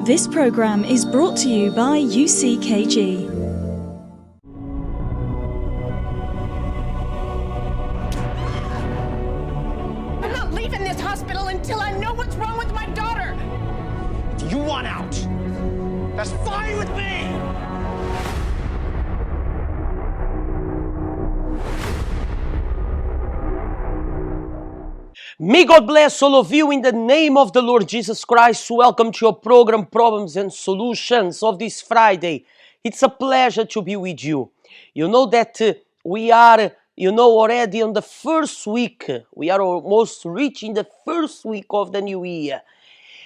This program is brought to you by UCKG. I'm not leaving this hospital until I know what's wrong with my daughter. If you want out, that's fine with me. May God bless all of you in the name of the Lord Jesus Christ. Welcome to your program, Problems and Solutions of this Friday. It's a pleasure to be with you. You know that we are, already on the first week. We are almost reaching the first week of the new year.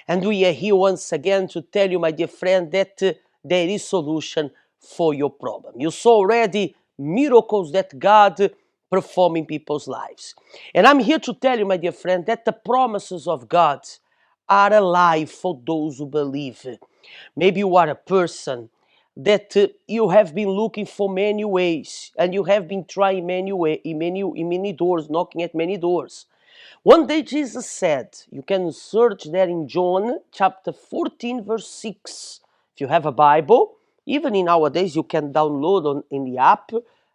And we are here once again to tell you, my dear friend, that there is solution for your problem. You saw already miracles that God perform in people's lives. And I'm here to tell you, my dear friend, that the promises of God are alive for those who believe. Maybe you are a person that you have been looking for many ways, and you have been trying many doors, knocking at many doors. One day Jesus said, you can search there in John chapter 14 verse 6. If you have a Bible, even in nowadays you can download in the app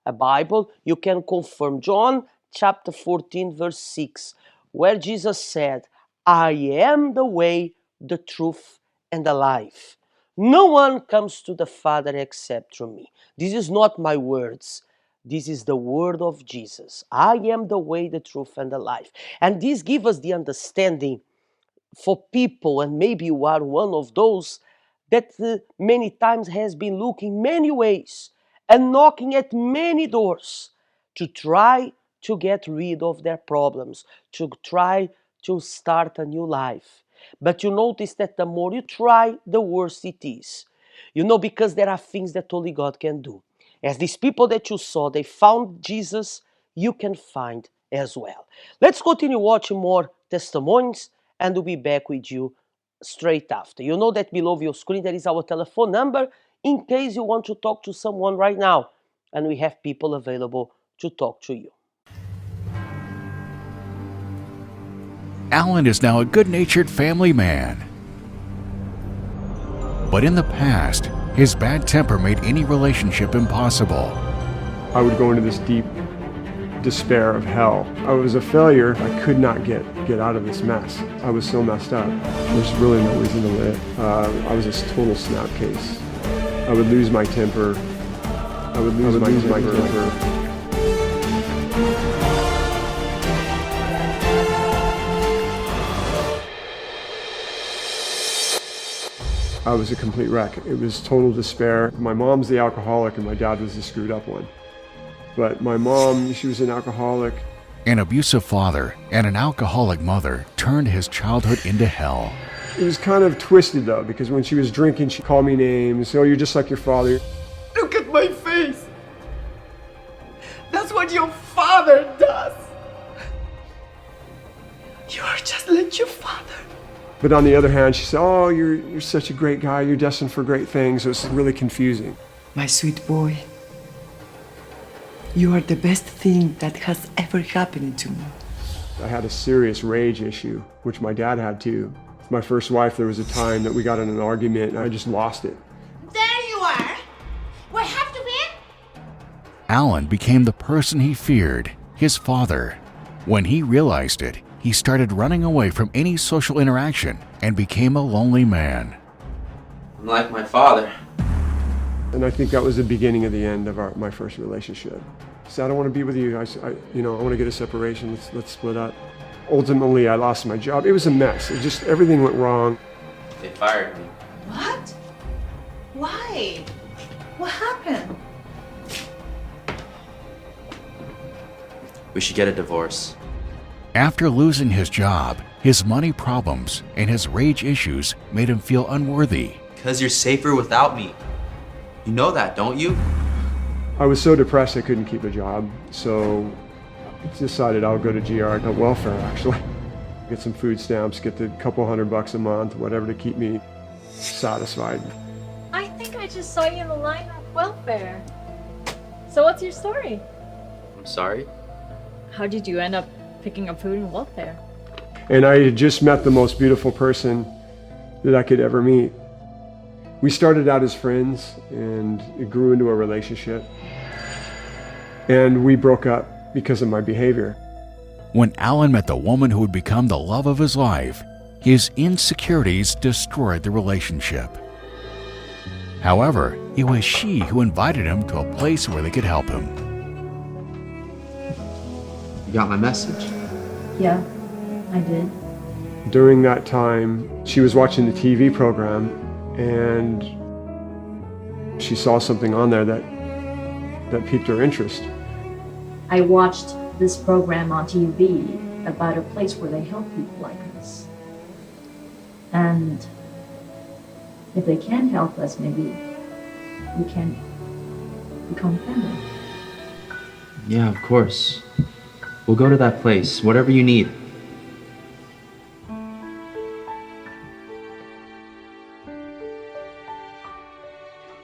a Bible, you can confirm John chapter 14 verse 6, where Jesus said, I am the way, the truth, and the life. No one comes to the Father except through me. This is not my words. This is the word of Jesus. I am the way, the truth, and the life. And this gives us the understanding for people, and maybe you are one of those that many times has been looking many ways and knocking at many doors to try to get rid of their problems, to try to start a new life. But you notice that the more you try, the worse it is. Because there are things that only God can do. As these people that you saw, they found Jesus, you can find as well. Let's continue watching more testimonies, and we'll be back with you straight after. You know that below your screen there is our telephone number in case you want to talk to someone right now, and we have people available to talk to you. Alan is now a good-natured family man. But in the past, his bad temper made any relationship impossible. I would go into this deep despair of hell. I was a failure. I could not get out of this mess. I was so messed up. There's really no reason to live. I was a total snapcase. I would lose my temper. I would lose my temper. I was a complete wreck. It was total despair. My mom's the alcoholic and my dad was the screwed up one. But my mom, she was an alcoholic. An abusive father and an alcoholic mother turned his childhood into hell. It was kind of twisted though, because when she was drinking, she called me names. Oh, you're just like your father. Look at my face. That's what your father does. You are just like your father. But on the other hand, she said, oh, you're such a great guy. You're destined for great things. It was really confusing. My sweet boy, you are the best thing that has ever happened to me. I had a serious rage issue, which my dad had too. With my first wife, there was a time that we got in an argument and I just lost it. There you are. What have you been? Alan became the person he feared, his father. When he realized it, he started running away from any social interaction and became a lonely man. I'm like my father. And I think that was the beginning of the end of my first relationship. I said, I don't want to be with you. I want to get a separation. Let's split up. Ultimately, I lost my job. It was a mess. Everything went wrong. They fired me. What? Why? What happened? We should get a divorce. After losing his job, his money problems and his rage issues made him feel unworthy. Because you're safer without me. You know that, don't you? I was so depressed I couldn't keep a job, so I decided I'll go to GR, welfare actually. Get some food stamps, get the couple $100 a month, whatever to keep me satisfied. I think I just saw you in the line at welfare. So what's your story? I'm sorry? How did you end up picking up food in welfare? And I had just met the most beautiful person that I could ever meet. We started out as friends and it grew into a relationship. And we broke up because of my behavior. When Alan met the woman who would become the love of his life, his insecurities destroyed the relationship. However, it was she who invited him to a place where they could help him. You got my message? Yeah, I did. During that time, she was watching the TV program and she saw something on there that piqued her interest. I watched this program on TV about a place where they help people like us. And if they can help us, maybe we can become family. Yeah, of course. We'll go to that place, whatever you need.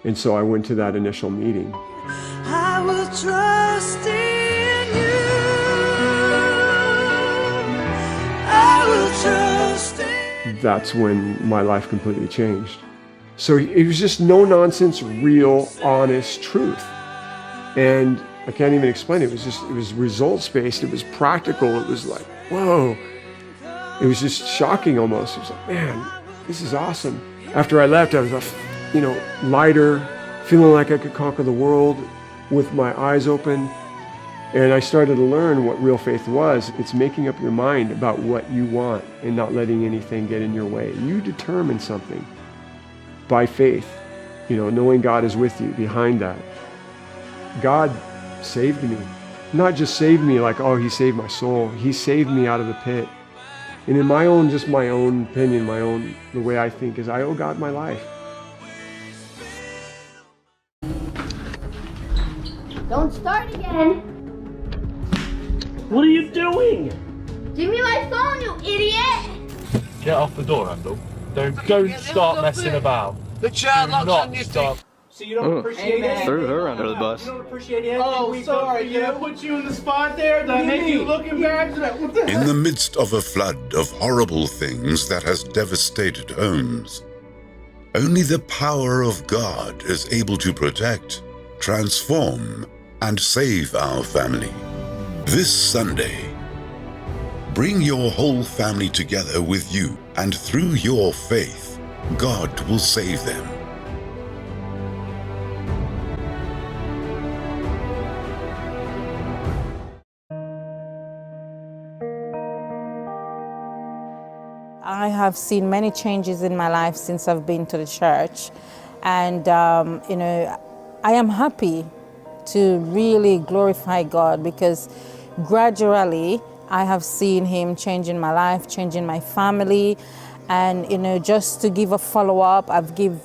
And so I went to that initial meeting. I will trust in you. I will trust in you. That's when my life completely changed. So it was just no nonsense, real, honest truth. And I can't even explain it. It was results based. It was practical. It was like, whoa. It was just shocking almost. It was like, man, this is awesome. After I left, I was lighter, feeling like I could conquer the world with my eyes open. And I started to learn what real faith was. It's making up your mind about what you want and not letting anything get in your way. You determine something by faith, knowing God is with you behind that. God saved me. Not just saved me like, oh, he saved my soul. He saved me out of the pit. And in my own opinion, the way I think is I owe God my life. Don't start again. What are you doing? Give me my phone, you idiot. Get off the door handle. Don't start messing about. The child locks on your stop. So you don't appreciate it? Threw her under the bus. You don't appreciate it? Oh, sorry. Did I put you in the spot there? Did I make you look embarrassed? What the In the midst of a flood of horrible things that has devastated homes, only the power of God is able to protect, transform, and save our family. This Sunday, bring your whole family together with you, and through your faith, God will save them. I have seen many changes in my life since I've been to the church, and I am happy to really glorify God because gradually I have seen him changing my life, changing my family, and just to give a follow-up, I've given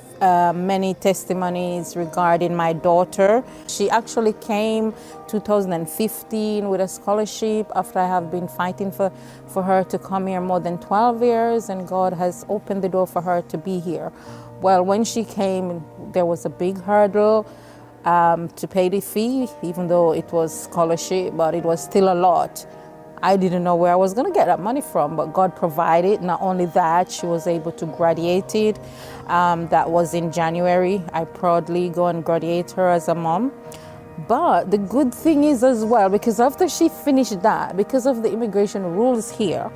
many testimonies regarding my daughter. She actually came 2015 with a scholarship after I have been fighting for her to come here more than 12 years, and God has opened the door for her to be here. Well, when she came, there was a big hurdle to pay the fee, even though it was scholarship, but it was still a lot. I didn't know where I was going to get that money from, but God provided. Not only that, she was able to graduate it. That was in January. I proudly go and graduate her as a mom. But the good thing is as well, because after she finished that, because of the immigration rules here,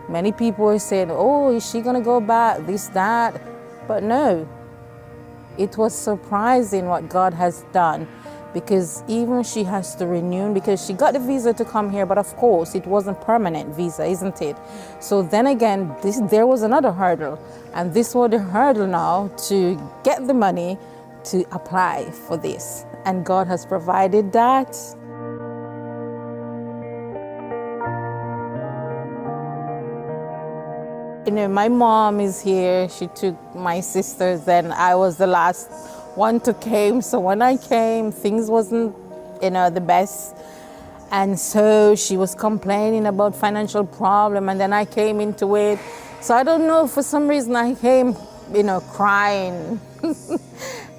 many people were saying, oh, is she going to go back, this, that? But no, it was surprising what God has done. Because even she has to renew, because she got the visa to come here, but of course it wasn't permanent visa, isn't it? So then again, there was another hurdle, and this was the hurdle now to get the money to apply for this, and God has provided that. My mom is here. She took my sisters, and I was the last one to came. So when I came, things wasn't, the best. And so she was complaining about financial problem, and then I came into it. So I don't know, for some reason I came, crying,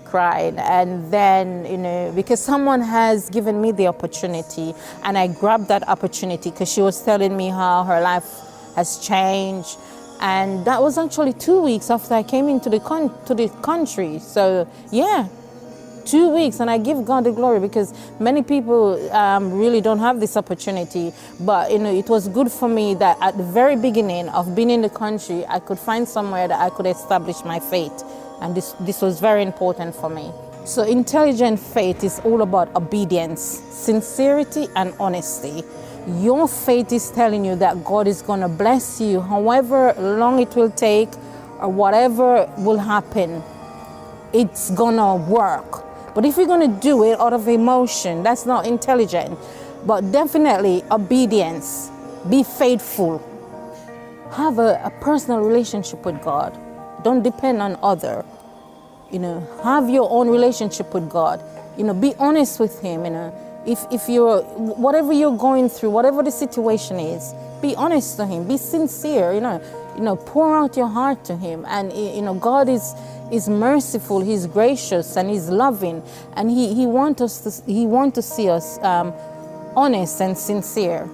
crying. And then, because someone has given me the opportunity, and I grabbed that opportunity because she was telling me how her life has changed. And that was actually 2 weeks after I came into the country. So yeah, 2 weeks, and I give God the glory because many people really don't have this opportunity. But it was good for me that at the very beginning of being in the country, I could find somewhere that I could establish my faith, and this was very important for me. So intelligent faith is all about obedience, sincerity, and honesty. Your faith is telling you that God is going to bless you, however long it will take or whatever will happen, it's going to work. But if you're going to do it out of emotion, that's not intelligent. But definitely obedience, be faithful. Have a personal relationship with God. Don't depend on others. Have your own relationship with God. Be honest with Him. If you're, whatever you're going through, whatever the situation is, be honest to Him. Be sincere. Pour out your heart to Him. And God is merciful. He's gracious and He's loving. And He wants to see us honest and sincere.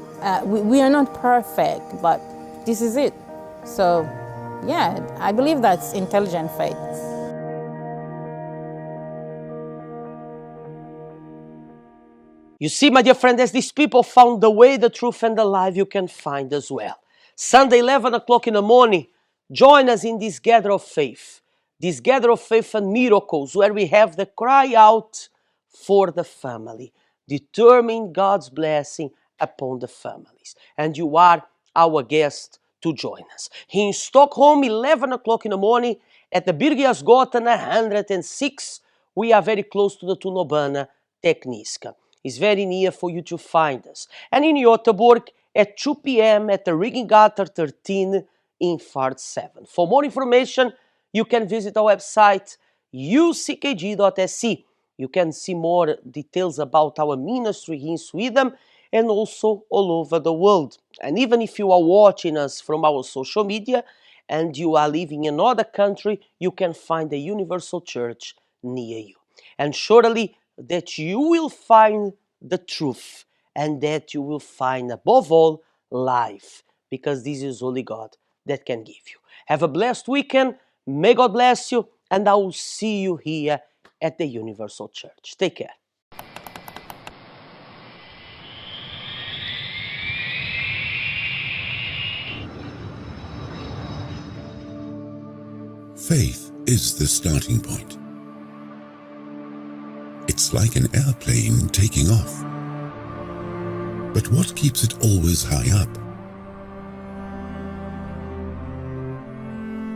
We are not perfect, but this is it. So, yeah, I believe that's intelligent faith. You see, my dear friend, as these people found the way, the truth, and the life, you can find as well. Sunday, 11 o'clock in the morning, join us in this gather of faith. This gather of faith and miracles, where we have the cry out for the family, determine God's blessing upon the families. And you are our guest to join us. Here in Stockholm, 11 o'clock in the morning, at the Birger Jarlsgatan 106, we are very close to the t-bana Tekniska. It's very near for you to find us. And in Göteborg at 2 p.m. at the Ringögatan 13, Infart 7. For more information, you can visit our website, uckg.se. You can see more details about our ministry here in Sweden and also all over the world. And even if you are watching us from our social media and you are living in another country, you can find a universal church near you. And surely that you will find the truth and that you will find, above all, life, because this is only God that can give you. Have a blessed weekend. May God bless you, and I will see you here at the Universal Church. Take care. Faith is the starting point. It's like an airplane taking off. But what keeps it always high up?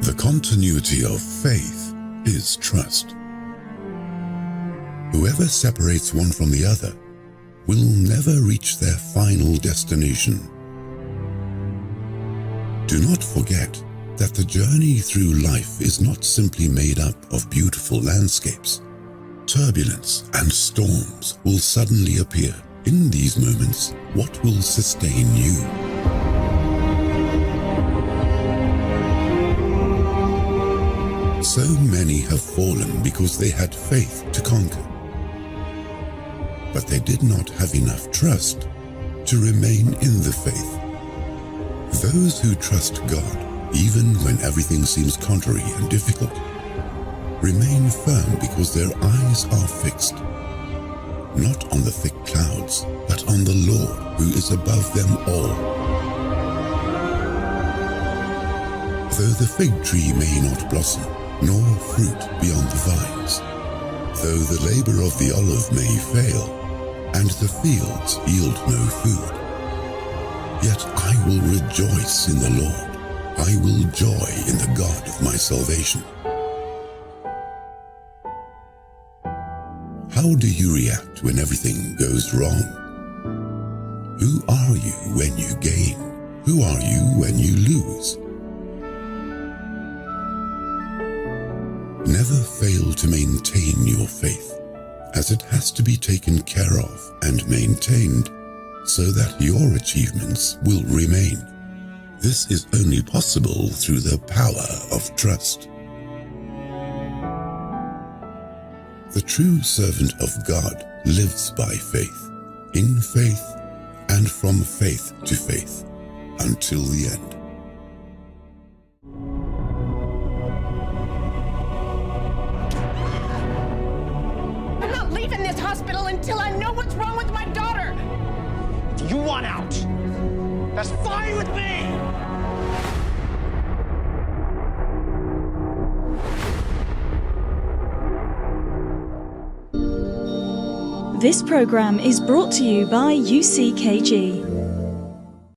The continuity of faith is trust. Whoever separates one from the other will never reach their final destination. Do not forget that the journey through life is not simply made up of beautiful landscapes. Turbulence and storms will suddenly appear. In these moments, what will sustain you? So many have fallen because they had faith to conquer. But they did not have enough trust to remain in the faith. Those who trust God, even when everything seems contrary and difficult, remain firm because their eyes are fixed, not on the thick clouds, but on the Lord who is above them all. Though the fig tree may not blossom, nor fruit be on the vines, though the labor of the olive may fail, and the fields yield no food, yet I will rejoice in the Lord. I will joy in the God of my salvation. How do you react when everything goes wrong? Who are you when you gain? Who are you when you lose? Never fail to maintain your faith, as it has to be taken care of and maintained so that your achievements will remain. This is only possible through the power of trust. The true servant of God lives by faith, in faith, and from faith to faith, until the end. hospital until I know what's wrong with my daughter. If you want out, that's fine with me! This program is brought to you by UCKG.